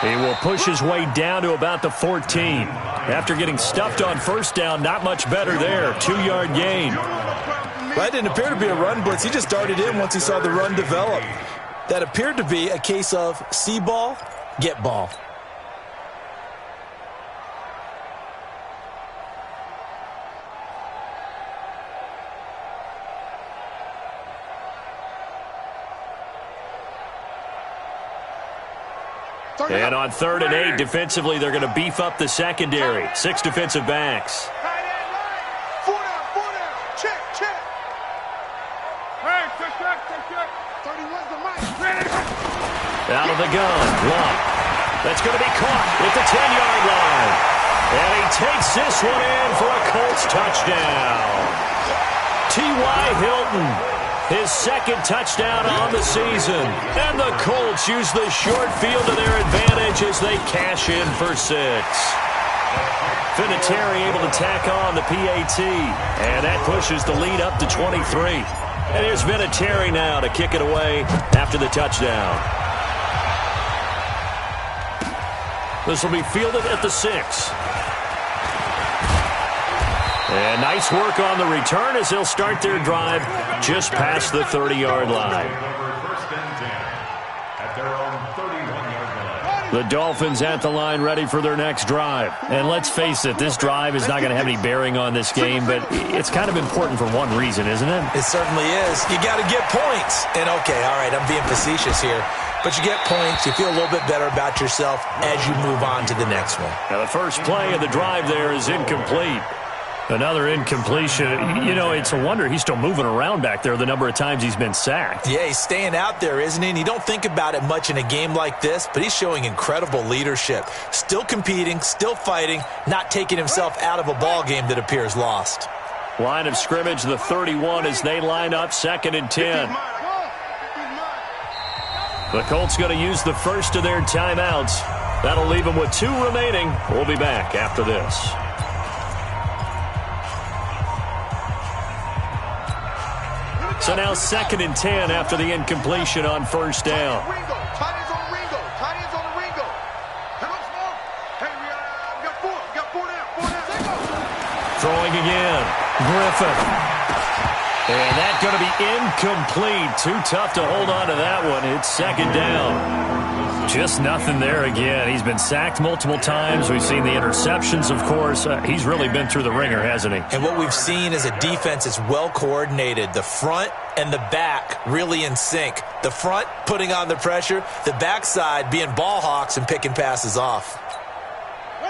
Speaker 5: He will push his way down to about the 14. After getting stuffed on 1st down, not much better there. 2-yard gain.
Speaker 7: That didn't appear to be a run blitz. He just darted in once he saw the run develop. That appeared to be a case of see ball, get ball.
Speaker 5: And on 3rd and 8, defensively, they're going to beef up the secondary. 6 defensive backs.
Speaker 2: 4 down. Check. Hey, check. 31's the mic.
Speaker 5: Out of the gun. Long. That's going to be caught at the 10-yard line. And he takes this one in for a Colts touchdown. T.Y. Hilton. His 2nd touchdown on the season. And the Colts use the short field to their advantage as they cash in for 6. Vinatieri able to tack on the PAT. And that pushes the lead up to 23. And here's Vinatieri now to kick it away after the touchdown. This will be fielded at the 6. And nice work on the return as they'll start their drive just past the 30-yard line. The Dolphins at the line ready for their next drive. And let's face it, this drive is not going to have any bearing on this game, but it's kind of important for one reason, isn't it?
Speaker 7: It certainly is. You got to get points. And okay, all right, I'm being facetious here. But you get points, you feel a little bit better about yourself as you move on to the next one.
Speaker 5: Now the first play of the drive there is incomplete. Another incompletion. You know, it's a wonder he's still moving around back there the number of times he's been sacked.
Speaker 7: Yeah, he's staying out there, isn't he? And you don't think about it much in a game like this, but he's showing incredible leadership. Still competing, still fighting, not taking himself out of a ball game that appears lost.
Speaker 5: Line of scrimmage, the 31 as they line up 2nd and 10. The Colts going to use the first of their timeouts. That'll leave them with 2 remaining. We'll be back after this. So now 2nd and 10 after the incompletion on 1st down. Throwing again. Griffin. And that's going to be incomplete. Too tough to hold on to that one. It's second down. Just nothing there again. He's been sacked multiple times. We've seen the interceptions, of course. He's really been through the ringer, hasn't he?
Speaker 7: And what we've seen is a defense that's well coordinated. The front and the back really in sync. The front putting on the pressure. The backside being ball hawks and picking passes off.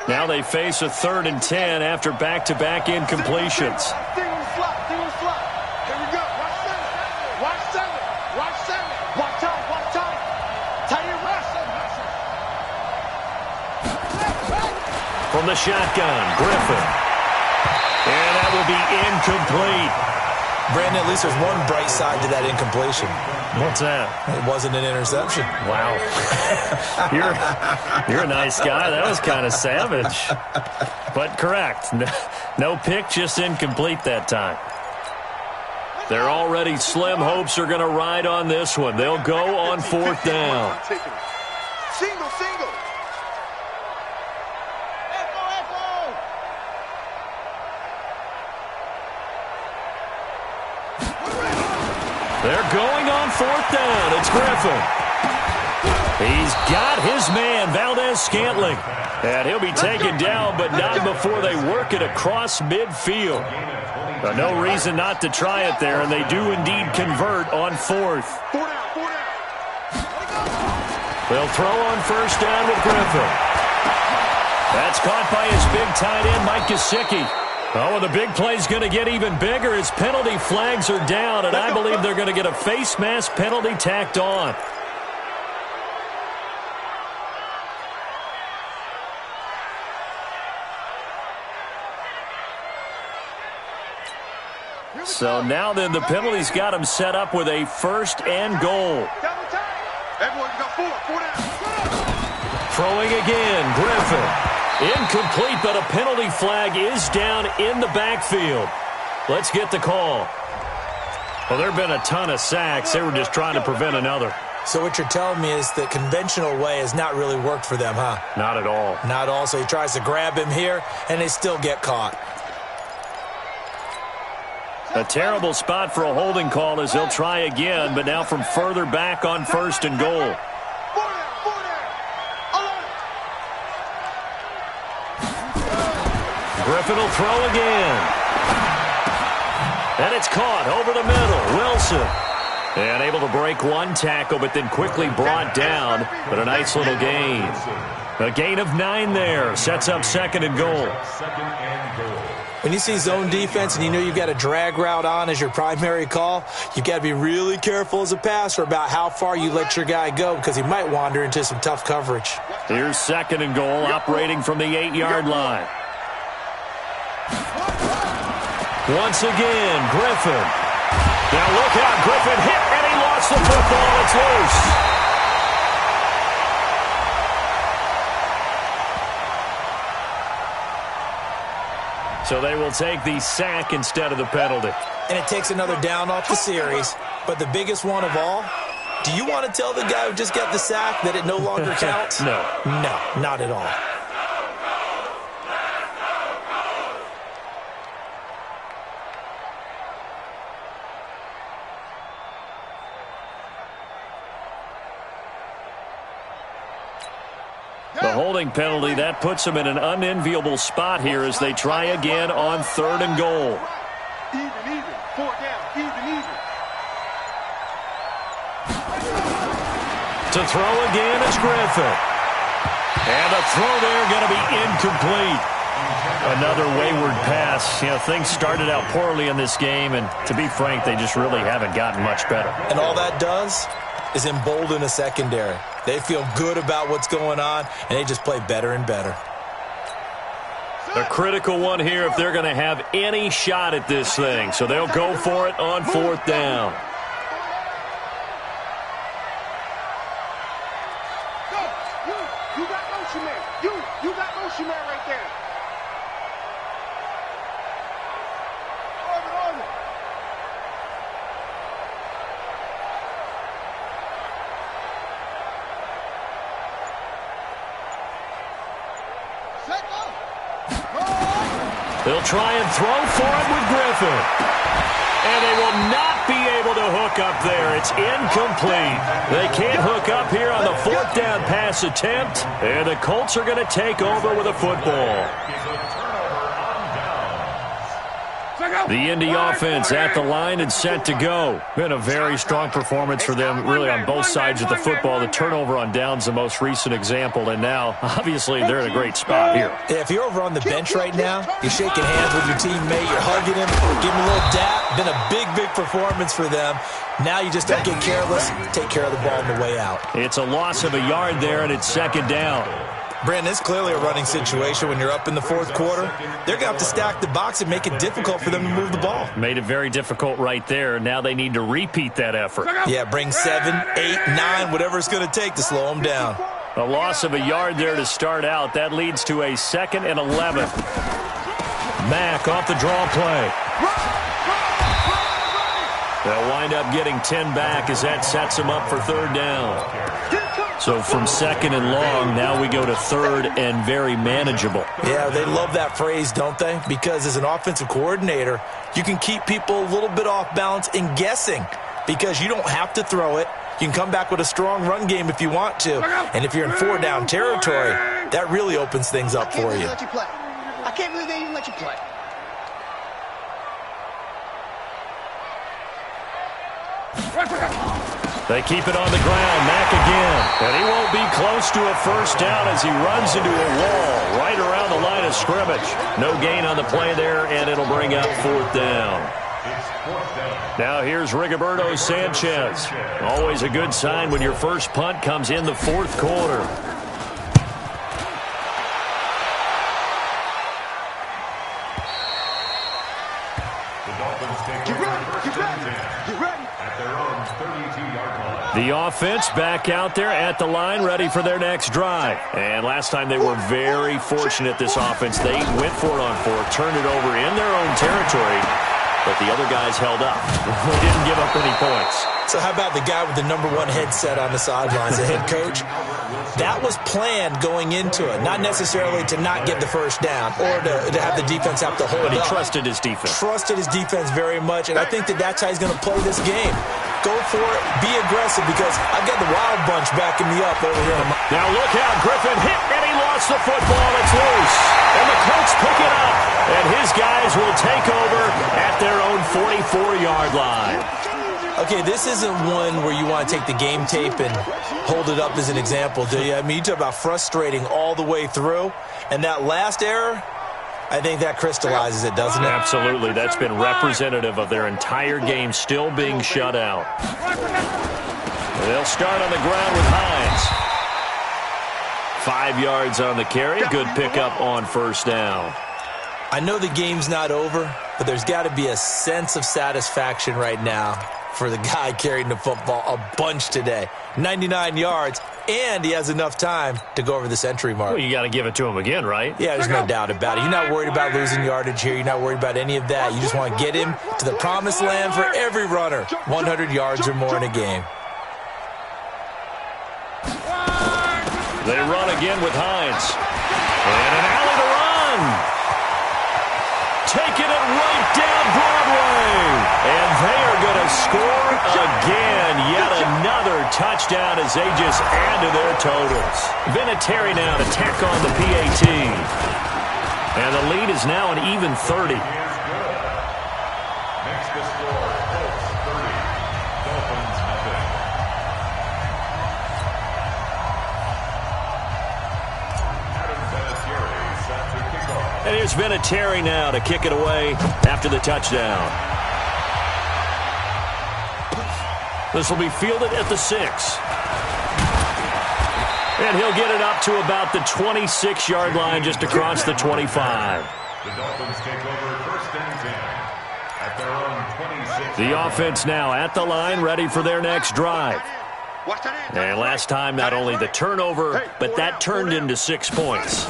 Speaker 5: Now they face a 3rd and 10 after back-to-back incompletions. From the shotgun, Griffin. And that will be incomplete.
Speaker 7: Brandon, at least there's one bright side to that incompletion.
Speaker 5: What's that?
Speaker 7: It wasn't an interception.
Speaker 5: Wow. You're a nice guy. That was kind of savage. But correct. No pick, just incomplete that time. Their already slim hopes are going to ride on this one. They'll go on 4th down.
Speaker 2: Single.
Speaker 5: They're going on 4th down. It's Griffin. He's got his man, Valdez-Scantling. And he'll be taken down, but not before they work it across midfield. No reason not to try it there, and they do indeed convert on 4th. They'll throw on 1st down with Griffin. That's caught by his big tight end, Mike Gesicki. Oh, and the big play's going to get even bigger as penalty flags are down, and I believe they're going to get a face mask penalty tacked on. So now then the penalty's got him set up with a 1st and goal.
Speaker 2: Everyone, you got 4 down.
Speaker 5: Throwing again, Griffin. Incomplete, but a penalty flag is down in the backfield. Let's get the call. Well, there have been a ton of sacks. They were just trying to prevent another.
Speaker 7: So what you're telling me is the conventional way has not really worked for them, huh?
Speaker 5: Not at all.
Speaker 7: Not at all. So he tries to grab him here, and they still get caught.
Speaker 5: A terrible spot for a holding call as they'll try again, but now from further back on 1st and goal. Griffin will throw again. And it's caught over the middle. Wilson. And able to break one tackle, but then quickly brought down. But a nice little gain. A gain of 9 there. Sets up 2nd and goal.
Speaker 7: When you see zone defense and you know you've got a drag route on as your primary call, you've got to be really careful as a passer about how far you let your guy go because he might wander into some tough coverage.
Speaker 5: Here's 2nd and goal, operating from the 8-yard line. Once again, Griffin. Now look out, Griffin hit, and he lost the football. It's loose. So they will take the sack instead of the penalty.
Speaker 7: And it takes another down off the series. But the biggest one of all, do you want to tell the guy who just got the sack that it no longer counts?
Speaker 5: No.
Speaker 7: No, not at all.
Speaker 5: The holding penalty, that puts them in an unenviable spot here as they try again on 3rd and goal.
Speaker 2: Even. 4 down. Even.
Speaker 5: To throw again is Griffin. And a throw there going to be incomplete. Another wayward pass. You know, things started out poorly in this game, and to be frank, they just really haven't gotten much better.
Speaker 7: And all that does is embolden a secondary. They feel good about what's going on, and they just play better and better.
Speaker 5: A critical one here if they're going to have any shot at this thing. So they'll go for it on 4th down.
Speaker 2: You got motion man. You got motion man right there. Orbit.
Speaker 5: They'll try and throw for it with Griffin. And they will not be able to hook up there. It's incomplete. They can't hook up here on the 4th down pass attempt. And the Colts are going to take over with a football. The Indy offense at the line and set to go. Been a very strong performance for them, really, on both sides of the football. The turnover on downs the most recent example, and now, obviously, they're in a great spot here.
Speaker 7: Yeah, if you're over on the bench right now, you're shaking hands with your teammate, you're hugging him, giving him a little dap. Been a big, big performance for them. Now you just don't get careless. Take care of the ball on the way out.
Speaker 5: It's a loss of a yard there, and it's 2nd down.
Speaker 7: Brandon, it's clearly a running situation when you're up in the 4th quarter. They're going to have to stack the box and make it difficult for them to move the ball.
Speaker 5: Made it very difficult right there. Now they need to repeat that effort.
Speaker 7: Yeah, bring 7, 8, 9, whatever it's going to take to slow them down.
Speaker 5: A loss of a yard there to start out. That leads to a 2nd and 11. Mack off the draw play. They'll wind up getting 10 back as that sets them up for 3rd down. So from 2nd and long, now we go to 3rd and very manageable.
Speaker 7: Yeah, they love that phrase, don't they? Because as an offensive coordinator, you can keep people a little bit off balance and guessing because you don't have to throw it. You can come back with a strong run game if you want to. And if you're in 4-down territory, that really opens things up for you.
Speaker 8: I can't believe they even let you play.
Speaker 5: They keep it on the ground. Mack again. And he won't be close to a 1st down as he runs into a wall right around the line of scrimmage. No gain on the play there, and it'll bring up 4th down. Now here's Rigoberto Sanchez. Always a good sign when your first punt comes in the 4th quarter. The offense back out there at the line, ready for their next drive. And last time they were very fortunate, this offense. They went for it on 4th, turned it over in their own territory, but the other guys held up. They didn't give up any points.
Speaker 7: So how about the guy with the #1 headset on the sidelines, the head coach? That was planned going into it, not necessarily to not get the 1st down or to have the defense have to hold up.
Speaker 5: But he trusted his defense.
Speaker 7: Trusted his defense very much, and I think that's how he's going to play this game. Go for it, be aggressive, because I've got the Wild Bunch backing me up over here.
Speaker 5: Now look out, Griffin hit, and he lost the football. It's loose. And the Colts pick it up, and his guys will take over at their own 44-yard line.
Speaker 7: Okay, this isn't one where you want to take the game tape and hold it up as an example, do you? I mean, you talk about frustrating all the way through, and that last error, I think that crystallizes it, doesn't it?
Speaker 5: Absolutely. That's been representative of their entire game still being shut out. They'll start on the ground with Hines. 5 yards on the carry. Good pickup on 1st down.
Speaker 7: I know the game's not over, but there's got to be a sense of satisfaction right now for the guy carrying the football a bunch today. 99 yards, and he has enough time to go over the century mark.
Speaker 5: Well, you got to give it to him again, right?
Speaker 7: Yeah, there's no doubt about it. You're not worried about losing yardage here. You're not worried about any of that. You just want to get him to the promised land for every runner. 100 yards or more in a game.
Speaker 5: They run again with Hines. And an alley to run. Taking it right down Broadway. And they are going to score again. Yet another touchdown as they just add to their totals. Vinatieri now to tack on the PAT. And the lead is now an even 30.
Speaker 6: Makes the score Colts 30, Dolphins nothing. Set to kick off.
Speaker 5: And here's Vinatieri now to kick it away after the touchdown. This will be fielded at the 6. And he'll get it up to about the 26-yard line just across the 25.
Speaker 6: The Dolphins take over 1st and 10 at their own 26.
Speaker 5: The offense now at the line, ready for their next drive. And last time, not only the turnover, but that turned into 6 points.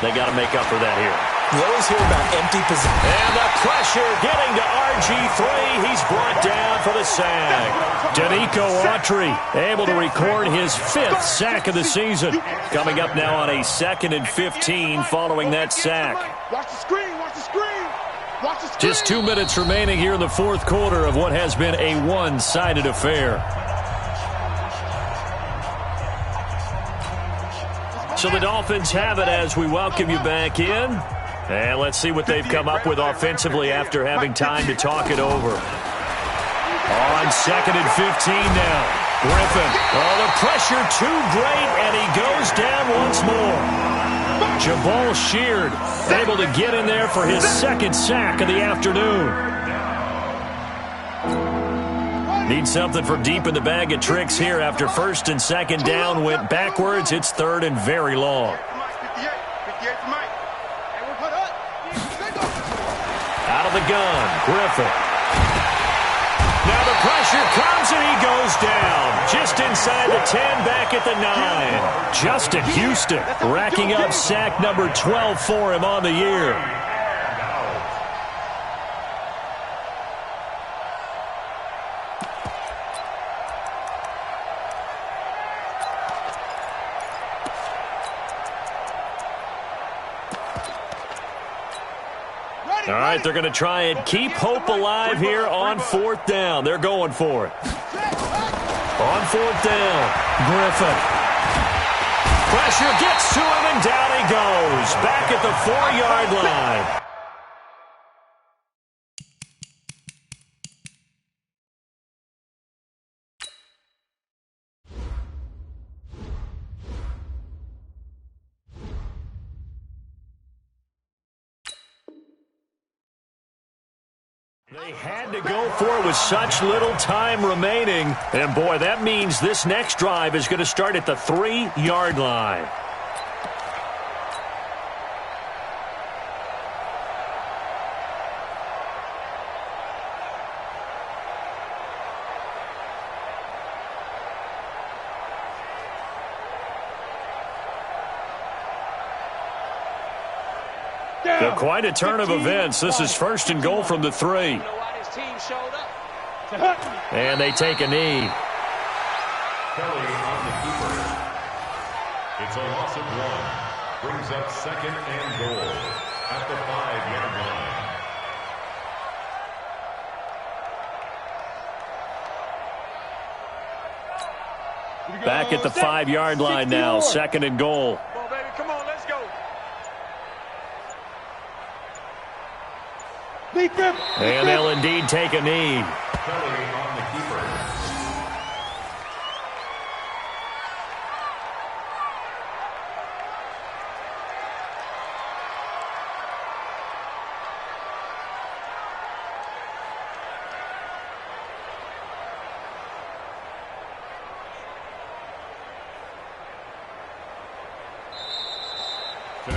Speaker 5: They got to make up for that here.
Speaker 7: You always hear about empty possession.
Speaker 5: And the pressure getting to RG3. He's brought down for the sack. Danico Autry able to record his 5th sack of the season. Coming up now on a 2nd and 15 following that sack.
Speaker 2: Watch the screen, watch the screen. Watch the screen.
Speaker 5: Just 2 minutes remaining here in the 4th quarter of what has been a one-sided affair. So the Dolphins have it as we welcome you back in. And let's see what they've come up with offensively after having time to talk it over. On 2nd and 15 now. Griffin. Oh, the pressure too great, and he goes down once more. Jabal Sheard able to get in there for his 2nd sack of the afternoon. Need something for deep in the bag of tricks here after 1st and 2nd down went backwards. It's 3rd and very long. Out of the gun, Griffin. Now the pressure comes and he goes down. Just inside the 10, back at the 9. Justin Houston racking up sack number 12 for him on the year. All right, they're going to try and keep hope alive here on 4th down. They're going for it. On 4th down, Griffin. Pressure gets to him, and down he goes. Back at the 4-yard line. They had to go for it with such little time remaining. And, boy, that means this next drive is going to start at the 3-yard line. Quite a turn of events. This is 1st and goal from the 3. And they take a knee.
Speaker 6: Kelly on the keeper. It's a loss of 1. Brings up 2nd and goal at the 5-yard line.
Speaker 5: Back at the 5-yard line now. 2nd and goal.
Speaker 2: Come on, baby. Come on, let's go.
Speaker 5: And they'll indeed take a knee.
Speaker 6: Kelly on the keeper.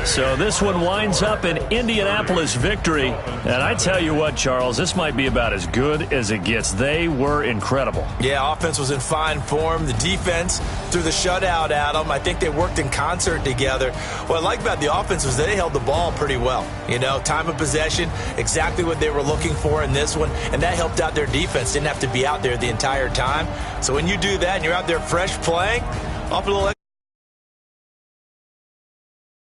Speaker 5: So this one winds up an Indianapolis victory. And I tell you what, Charles, this might be about as good as it gets. They were incredible.
Speaker 7: Yeah, offense was in fine form. The defense threw the shutout at them. I think they worked in concert together. What I like about the offense was they held the ball pretty well. You know, time of possession, exactly what they were looking for in this one. And that helped out their defense. Didn't have to be out there the entire time. So when you do that and you're out there fresh playing, off a little